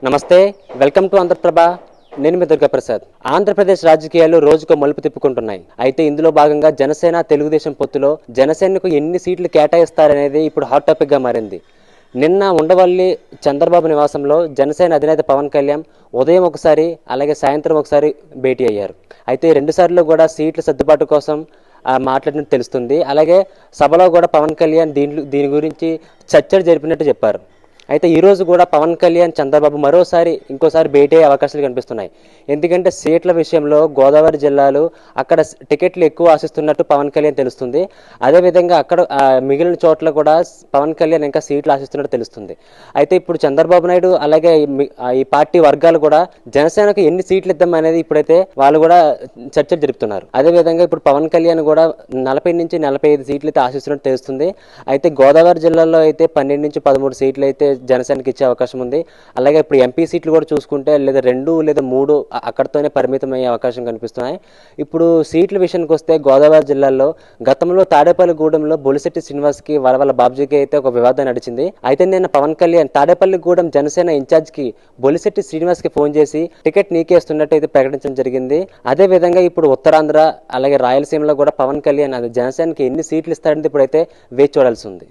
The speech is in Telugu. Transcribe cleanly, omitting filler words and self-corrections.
నమస్తే, వెల్కమ్ టు ఆంధ్రప్రభ. నేను మీ దుర్గా ప్రసాద్. ఆంధ్రప్రదేశ్ రాజకీయాలు రోజుకో మలుపు తిప్పుకుంటున్నాయి. అయితే ఇందులో భాగంగా జనసేన తెలుగుదేశం పొత్తులో జనసేనకు ఎన్ని సీట్లు కేటాయిస్తారనేది ఇప్పుడు హాట్ టాపిక్ గా మారింది. నిన్న ఉండవల్లి చంద్రబాబు నివాసంలో జనసేన అధినేత పవన్ కళ్యాణ్ ఉదయం ఒకసారి అలాగే సాయంత్రం ఒకసారి భేటీ అయ్యారు. అయితే రెండు సార్లు కూడా సీట్ల సర్దుబాటు కోసం మాట్లాడినట్టు తెలుస్తుంది. అలాగే సభలో కూడా పవన్ కళ్యాణ్ దీని గురించి చర్చలు జరిపినట్టు చెప్పారు. అయితే ఈ రోజు కూడా పవన్ కళ్యాణ్ చంద్రబాబు ఇంకోసారి భేటీ అయ్యే అవకాశాలు కనిపిస్తున్నాయి. ఎందుకంటే సీట్ల విషయంలో గోదావరి జిల్లాలు అక్కడ టికెట్లు ఎక్కువ ఆశిస్తున్నట్టు పవన్ కళ్యాణ్ తెలుస్తుంది. అదేవిధంగా అక్కడ మిగిలిన చోట్ల కూడా పవన్ కళ్యాణ్ ఇంకా సీట్లు ఆశిస్తున్నట్టు తెలుస్తుంది. అయితే ఇప్పుడు చంద్రబాబు నాయుడు అలాగే ఈ పార్టీ వర్గాలు కూడా జనసేనకు ఎన్ని సీట్లు ఇద్దాం అనేది ఇప్పుడైతే వాళ్ళు కూడా చర్చలు జరుపుతున్నారు. అదేవిధంగా ఇప్పుడు పవన్ కళ్యాణ్ కూడా 40 నుంచి 45 సీట్లు అయితే ఆశిస్తున్నట్టు తెలుస్తుంది. అయితే గోదావరి జిల్లాలో అయితే 12 నుంచి 13 సీట్లు అయితే జనసేనకి ఇచ్చే అవకాశం ఉంది. అలాగే ఇప్పుడు ఎంపీ సీట్లు కూడా చూసుకుంటే లేదా 2 లేదా 3 అక్కడితోనే పరిమితం అయ్యే అవకాశం కనిపిస్తున్నాయి. ఇప్పుడు సీట్ల విషయానికి వస్తే గోదావరి జిల్లాలో గతంలో తాడేపల్లిగూడెంలో బొలిశెట్టి శ్రీనివాస్కి వాళ్ళ బాబుజీకి అయితే ఒక వివాదం నడిచింది. అయితే నేను పవన్ కళ్యాణ్ తాడేపల్లిగూడెం జనసేన ఇన్ఛార్జ్కి బొలిశెట్టి శ్రీనివాస్కి ఫోన్ చేసి టికెట్ నీకేస్తున్నట్టు అయితే ప్రకటించడం జరిగింది. అదే విధంగా ఇప్పుడు ఉత్తరాంధ్ర అలాగే రాయలసీమలో కూడా పవన్ కళ్యాణ్ జనసేనకి ఎన్ని సీట్లు ఇస్తారంటే ఇప్పుడైతే వేచి చూడాల్సి ఉంది.